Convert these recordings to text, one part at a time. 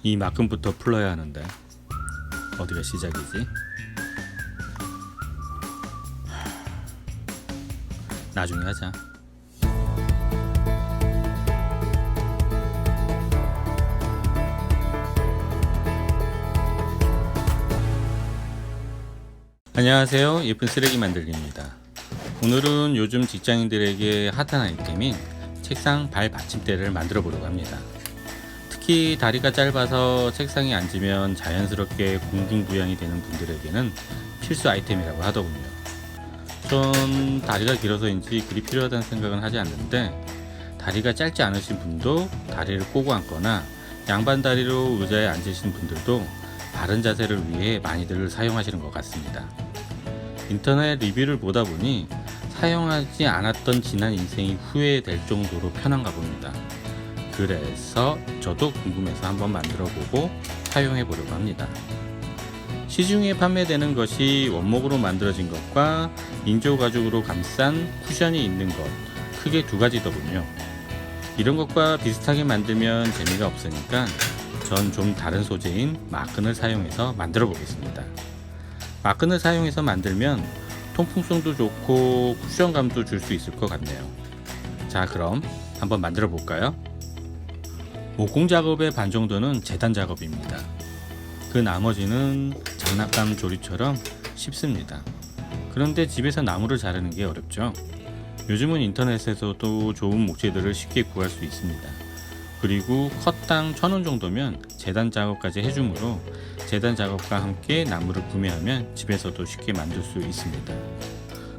이 막금부터 풀어야 하는데 어디가 시작이지? 나중에 하자. 안녕하세요. 예쁜 쓰레기 만들기입니다. 오늘은 요즘 직장인들에게 핫한 아이템인 책상 발 받침대를 만들어 보려고 합니다. 특히 다리가 짧아서 책상에 앉으면 자연스럽게 공중부양이 되는 분들에게는 필수 아이템이라고 하더군요. 전 다리가 길어서인지 그리 필요하다는 생각은 하지 않는데, 다리가 짧지 않으신 분도 다리를 꼬고 앉거나 양반 다리로 의자에 앉으신 분들도 바른 자세를 위해 많이들 사용하시는 것 같습니다. 인터넷 리뷰를 보다 보니 사용하지 않았던 지난 인생이 후회될 정도로 편한가 봅니다. 그래서 저도 궁금해서 한번 만들어 보고 사용해 보려고 합니다. 시중에 판매되는 것이 원목으로 만들어진 것과 인조 가죽으로 감싼 쿠션이 있는 것, 크게 두 가지더군요. 이런 것과 비슷하게 만들면 재미가 없으니까 전 좀 다른 소재인 마끈을 사용해서 만들어 보겠습니다. 마끈을 사용해서 만들면 통풍성도 좋고 쿠션감도 줄 수 있을 것 같네요. 자, 그럼 한번 만들어 볼까요? 목공 작업의 반 정도는 재단 작업입니다. 그 나머지는 장난감 조립처럼 쉽습니다. 그런데 집에서 나무를 자르는 게 어렵죠. 요즘은 인터넷에서도 좋은 목재들을 쉽게 구할 수 있습니다. 그리고 컷당 1,000원 정도면 재단 작업까지 해주므로 재단 작업과 함께 나무를 구매하면 집에서도 쉽게 만들 수 있습니다.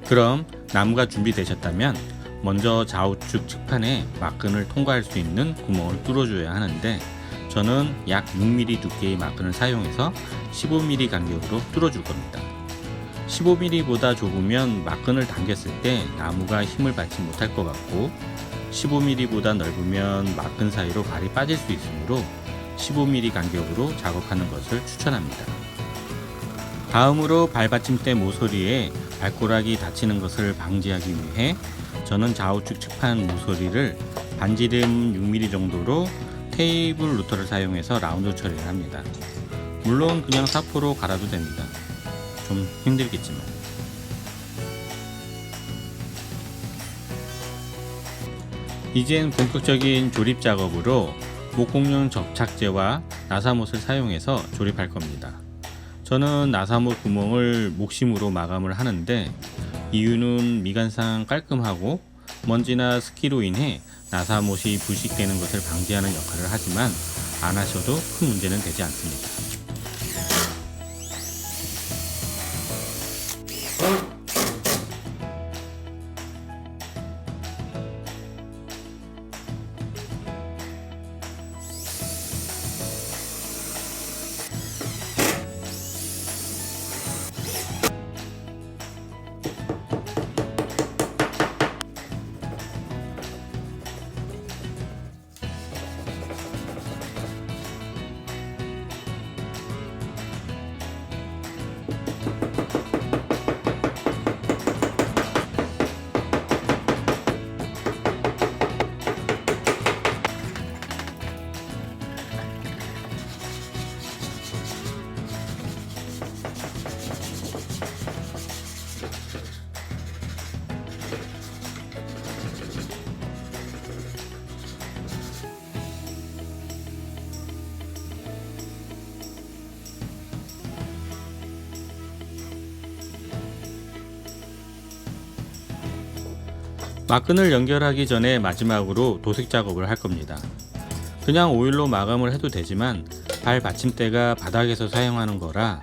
그럼 나무가 준비되셨다면 먼저 좌우측 측판에 막끈을 통과할 수 있는 구멍을 뚫어줘야 하는데, 저는 약 6mm 두께의 막끈을 사용해서 15mm 간격으로 뚫어줄 겁니다. 15mm보다 좁으면 막끈을 당겼을 때 나무가 힘을 받지 못할 것 같고, 15mm보다 넓으면 막끈 사이로 발이 빠질 수 있으므로 15mm 간격으로 작업하는 것을 추천합니다. 다음으로 발받침대 모서리에 발가락이 다치는 것을 방지하기 위해 저는 좌우측 측판 모서리를 반지름 6mm 정도로 테이블 루터를 사용해서 라운드 처리를 합니다. 물론 그냥 사포로 갈아도 됩니다. 좀 힘들겠지만. 이젠 본격적인 조립 작업으로 목공용 접착제와 나사못을 사용해서 조립할 겁니다. 저는 나사못 구멍을 목심으로 마감을 하는데, 이유는 미간상 깔끔하고 먼지나 습기로 인해 나사못이 불식되는 것을 방지하는 역할을 하지만 안 하셔도 큰 문제는 되지 않습니다. 막끈을 연결하기 전에 마지막으로 도색 작업을 할 겁니다. 그냥 오일로 마감을 해도 되지만 발 받침대가 바닥에서 사용하는 거라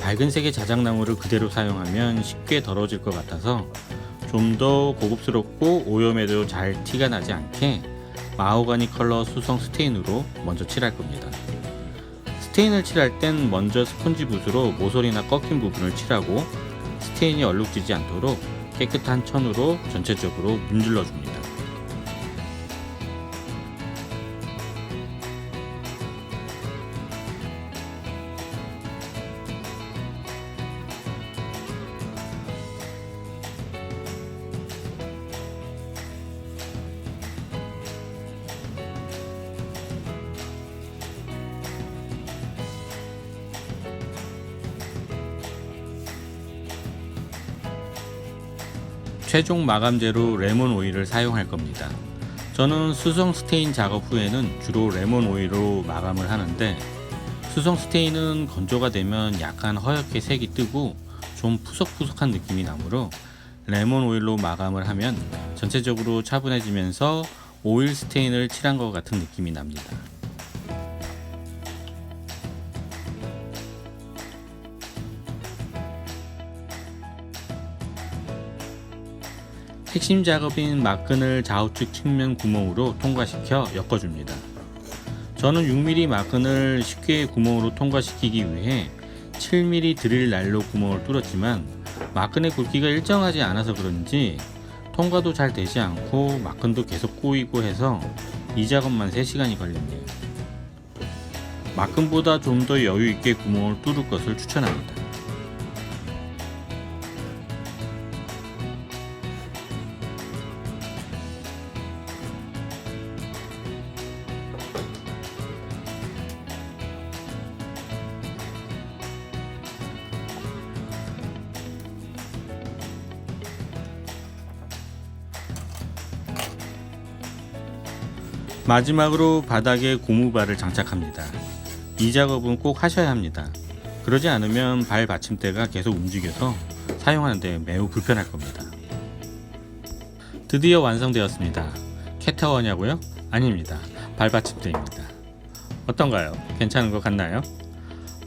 밝은 색의 자작나무를 그대로 사용하면 쉽게 더러워질 것 같아서 좀 더 고급스럽고 오염에도 잘 티가 나지 않게 마호가니 컬러 수성 스테인으로 먼저 칠할 겁니다. 스테인을 칠할 땐 먼저 스펀지 붓으로 모서리나 꺾인 부분을 칠하고, 스테인이 얼룩지지 않도록 깨끗한 천으로 전체적으로 문질러 줍니다. 최종 마감재로 레몬 오일을 사용할 겁니다. 저는 수성 스테인 작업 후에는 주로 레몬 오일로 마감을 하는데, 수성 스테인은 건조가 되면 약간 허옇게 색이 뜨고 좀 푸석푸석한 느낌이 나므로 레몬 오일로 마감을 하면 전체적으로 차분해지면서 오일 스테인을 칠한 것 같은 느낌이 납니다. 핵심 작업인 막근을 좌우측 측면 구멍으로 통과시켜 엮어줍니다. 저는 6mm 막근을 쉽게 구멍으로 통과시키기 위해 7mm 드릴 날로 구멍을 뚫었지만, 막근의 굵기가 일정하지 않아서 그런지 통과도 잘 되지 않고 막근도 계속 꼬이고 해서 이 작업만 3시간이 걸렸네요. 막근보다 좀 더 여유 있게 구멍을 뚫을 것을 추천합니다. 마지막으로 바닥에 고무발을 장착합니다. 이 작업은 꼭 하셔야 합니다. 그러지 않으면 발 받침대가 계속 움직여서 사용하는데 매우 불편할 겁니다. 드디어 완성되었습니다. 캣타워냐고요? 아닙니다. 발 받침대입니다. 어떤가요? 괜찮은 것 같나요?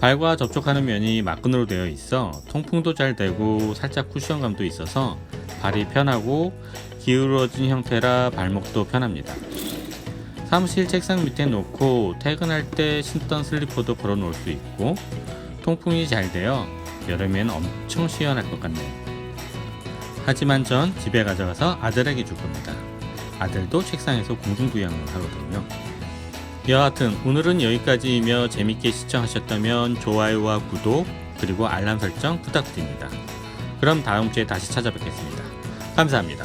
발과 접촉하는 면이 막근으로 되어 있어 통풍도 잘 되고 살짝 쿠션감도 있어서 발이 편하고, 기울어진 형태라 발목도 편합니다. 사무실 책상 밑에 놓고 퇴근할 때 신던 슬리퍼도 걸어 놓을 수 있고, 통풍이 잘 되어 여름엔 엄청 시원할 것 같네요. 하지만 전 집에 가져가서 아들에게 줄 겁니다. 아들도 책상에서 공중부양을 하거든요. 여하튼 오늘은 여기까지이며 재밌게 시청하셨다면 좋아요와 구독, 그리고 알람 설정 부탁드립니다. 그럼 다음 주에 다시 찾아뵙겠습니다. 감사합니다.